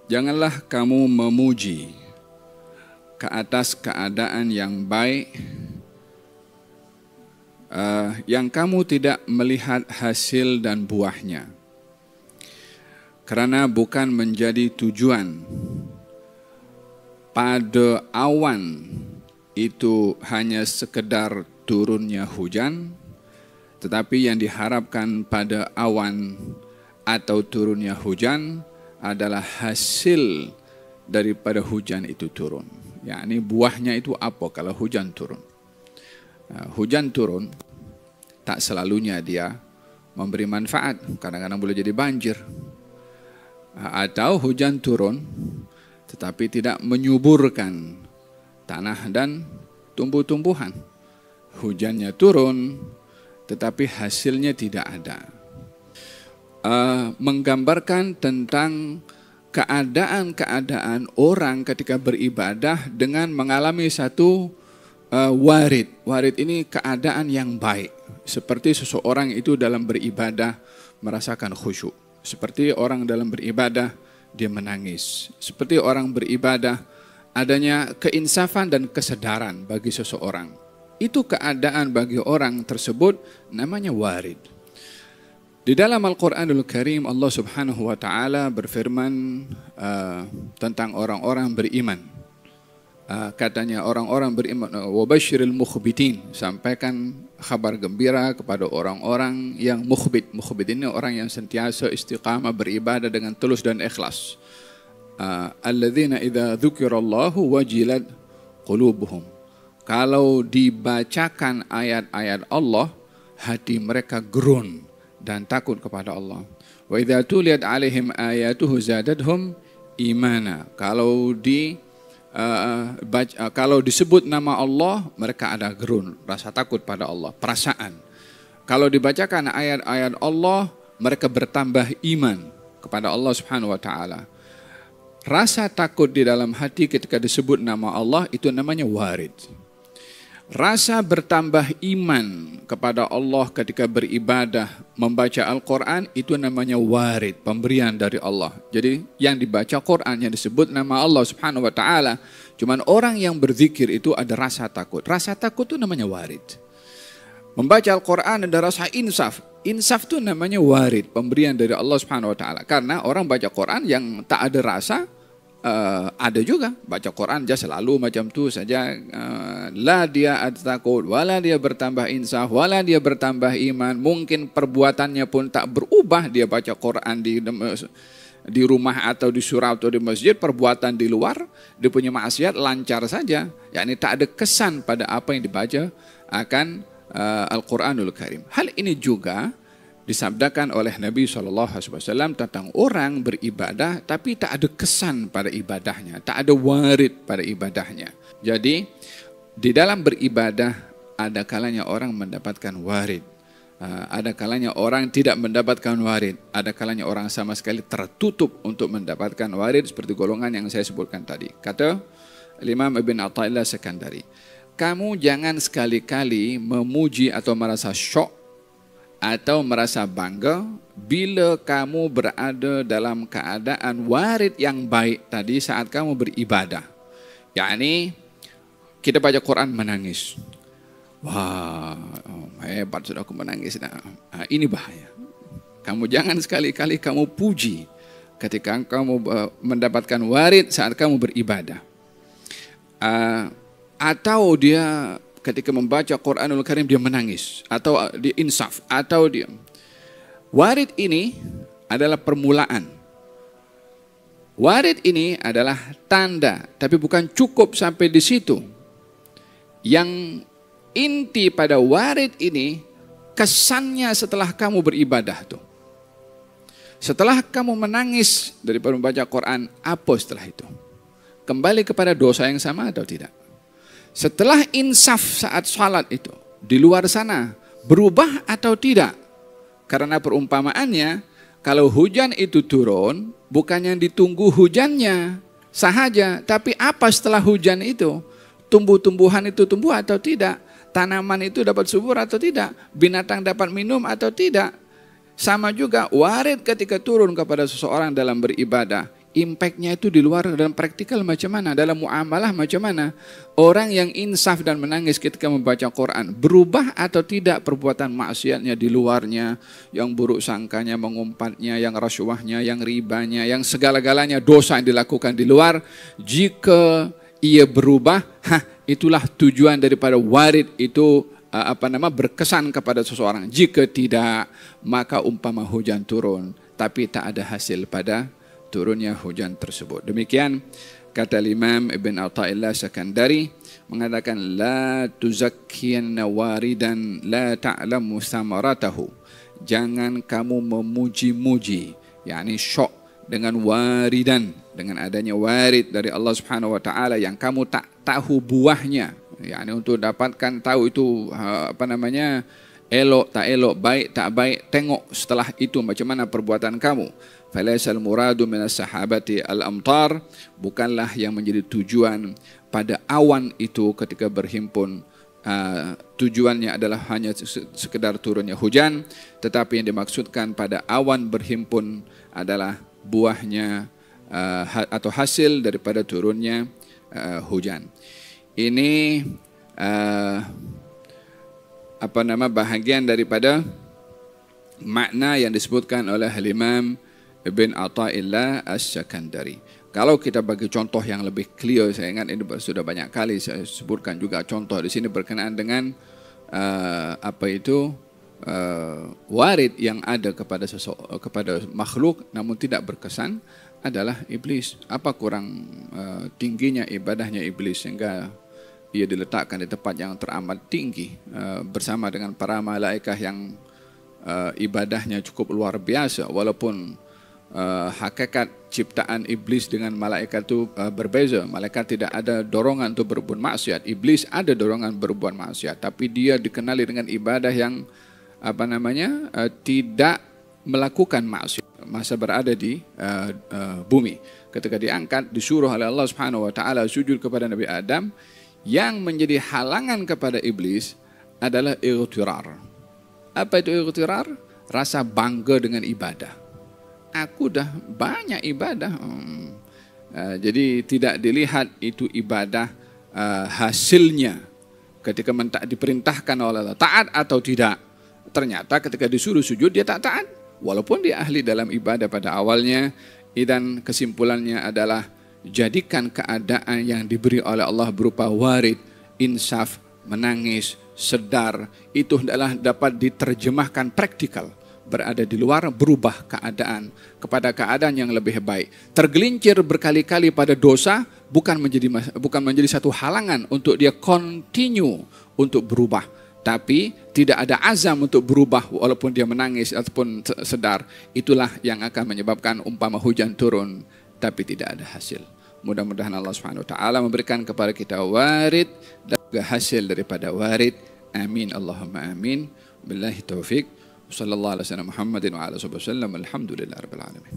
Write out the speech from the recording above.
Janganlah kamu memuji ke atas keadaan yang baik yang kamu tidak melihat hasil dan buahnya, karena bukan menjadi tujuan pada awan itu hanya sekedar turunnya hujan, tetapi yang diharapkan pada awan atau turunnya hujan adalah hasil daripada hujan itu turun. Ya, ini buahnya itu apa kalau hujan turun? Hujan turun tak selalunya dia memberi manfaat, kadang-kadang boleh jadi banjir. Atau hujan turun tetapi tidak menyuburkan tanah dan tumbuh-tumbuhan. Hujannya turun tetapi hasilnya tidak ada. Menggambarkan tentang keadaan-keadaan orang ketika beribadah dengan mengalami satu warid. Warid ini keadaan yang baik. Seperti seseorang itu dalam beribadah merasakan khusyuk. Seperti orang dalam beribadah dia menangis. Seperti orang beribadah adanya keinsafan dan kesadaran bagi seseorang. Itu keadaan bagi orang tersebut namanya warid. Di dalam Al-Quranul Karim Allah Subhanahu wa Ta'ala berfirman tentang orang-orang beriman. Katanya orang-orang beriman, wabashiril mukhbitin, sampaikan kabar gembira kepada orang-orang yang mukhbit. Mukhbit ini orang yang sentiasa istiqamah beribadah dengan tulus dan ikhlas. Alladzina idza dzukirallahu wajilat qulubuhum. Kalau dibacakan ayat-ayat Allah, hati mereka gerun dan takut kepada Allah. Wa idza tuliyat alaihim ayatuhu zadadhum imana. Kalau disebut nama Allah, mereka ada gerun, rasa takut pada Allah, perasaan. Kalau dibacakan ayat-ayat Allah, mereka bertambah iman kepada Allah Subhanahu wa Ta'ala. Rasa takut di dalam hati ketika disebut nama Allah itu namanya warid. Rasa bertambah iman kepada Allah ketika beribadah, membaca Al-Quran, itu namanya warid, pemberian dari Allah. Jadi yang dibaca Quran, yang disebut nama Allah Subhanahu wa Ta'ala, cuman orang yang berzikir itu ada rasa takut. Rasa takut itu namanya warid. Membaca Al-Quran ada rasa insaf. Insaf itu namanya warid, pemberian dari Allah Subhanahu wa Ta'ala. Karena orang baca Quran yang tak ada rasa, ada juga baca Quran dia selalu macam tu saja, la dia ada takut, wala dia bertambah insaf, wala dia bertambah iman. Mungkin perbuatannya pun tak berubah, dia baca Quran di rumah atau di surau atau di masjid, perbuatan di luar dia punya maksiat lancar saja, yakni tak ada kesan pada apa yang dibaca akan Al-Quranul Karim. Hal ini juga disabdakan oleh Nabi SAW tentang orang beribadah tapi tak ada kesan pada ibadahnya, tak ada warid pada ibadahnya. Jadi di dalam beribadah ada kalanya orang mendapatkan warid, ada kalanya orang tidak mendapatkan warid, ada kalanya orang sama sekali tertutup untuk mendapatkan warid seperti golongan yang saya sebutkan tadi. Kata Imam Ibn Athaillah Sekandari, kamu jangan sekali-kali memuji atau merasa syok atau merasa bangga bila kamu berada dalam keadaan warid yang baik tadi saat kamu beribadah. Yakni kita baca Quran menangis. Wah, hebat sudah aku menangis. Nah, ini bahaya. Kamu jangan sekali-kali kamu puji ketika kamu mendapatkan warid saat kamu beribadah. Atau dia ketika membaca Quranul Karim dia menangis, atau dia insaf, atau dia. Warid ini adalah permulaan. Warid ini adalah tanda, tapi bukan cukup sampai di situ. Yang inti pada warid ini kesannya setelah kamu beribadah tuh. Setelah kamu menangis daripada membaca Quran, apa setelah itu? Kembali kepada dosa yang sama atau tidak? Setelah insaf saat salat itu, di luar sana, berubah atau tidak? Karena perumpamaannya, kalau hujan itu turun, bukan yang ditunggu hujannya sahaja, tapi apa setelah hujan itu? Tumbuh-tumbuhan itu tumbuh atau tidak? Tanaman itu dapat subur atau tidak? Binatang dapat minum atau tidak? Sama juga warid ketika turun kepada seseorang dalam beribadah. impactnya itu di luar dalam praktikal macam mana, dalam muamalah macam mana. Orang yang insaf dan menangis ketika membaca Quran, berubah atau tidak perbuatan maksiatnya di luarnya, yang buruk sangkanya, mengumpatnya, yang rasuahnya, yang ribanya, yang segala-galanya dosa yang dilakukan di luar. Jika ia berubah, itulah tujuan daripada warid itu berkesan kepada seseorang. Jika tidak, maka umpama hujan turun, tapi tak ada hasil pada turunnya hujan tersebut. Demikian kata Imam Ibn Athaillah Sakandari, mengatakan la tuzakkiyanna waridan la ta'lamu samaratahu. Jangan kamu memuji-muji, yakni syok dengan waridan, dengan adanya warid dari Allah Subhanahu wa taala yang kamu tak tahu buahnya. Yani untuk dapatkan tahu itu elok tak elok, baik tak baik, tengok setelah itu macam mana perbuatan kamu. Falaisal muradu minas sahabati al-amtar, bukanlah yang menjadi tujuan pada awan itu ketika berhimpun, tujuannya adalah hanya sekedar turunnya hujan, tetapi yang dimaksudkan pada awan berhimpun adalah buahnya atau hasil daripada turunnya hujan. Ini bahagian daripada makna yang disebutkan oleh Imam Ibn Athaillah As-Sakandari. Kalau kita bagi contoh yang lebih clear, saya ingat ini sudah banyak kali saya sebutkan juga contoh di sini berkenaan dengan warid yang ada kepada makhluk namun tidak berkesan adalah iblis. Apa kurang tingginya ibadahnya iblis sehingga ia diletakkan di tempat yang teramat tinggi bersama dengan para malaikat yang ibadahnya cukup luar biasa, walaupun hakikat ciptaan iblis dengan malaikat itu berbeza. Malaikat tidak ada dorongan untuk berbuat maksiat, iblis ada dorongan berbuat maksiat, tapi dia dikenali dengan ibadah yang tidak melakukan maksiat masa berada di bumi. Ketika diangkat, disuruh oleh Allah Subhanahu wa taala sujud kepada Nabi Adam, yang menjadi halangan kepada iblis adalah ightirar. Apa itu ightirar? Rasa bangga dengan ibadah. Aku dah banyak ibadah. Jadi tidak dilihat itu ibadah hasilnya ketika diperintahkan oleh Allah, taat atau tidak. Ternyata ketika disuruh sujud dia tak taat, walaupun dia ahli dalam ibadah pada awalnya. Dan kesimpulannya adalah jadikan keadaan yang diberi oleh Allah berupa warid, insaf, menangis, sedar, itu adalah dapat diterjemahkan praktikal. Berada di luar, berubah keadaan kepada keadaan yang lebih baik. Tergelincir berkali-kali pada dosa bukan menjadi satu halangan untuk dia continue untuk berubah. Tapi tidak ada azam untuk berubah walaupun dia menangis ataupun sedar. Itulah yang akan menyebabkan umpama hujan turun tapi tidak ada hasil. Mudah-mudahan Allah Subhanahu wa taala memberikan kepada kita warid dan juga hasil daripada warid. Amin Allahumma amin. Billahi taufik. Sallallahu alaihi wasallam Muhammadin wa ala alihi wasallam. Alhamdulillahirabbil alamin.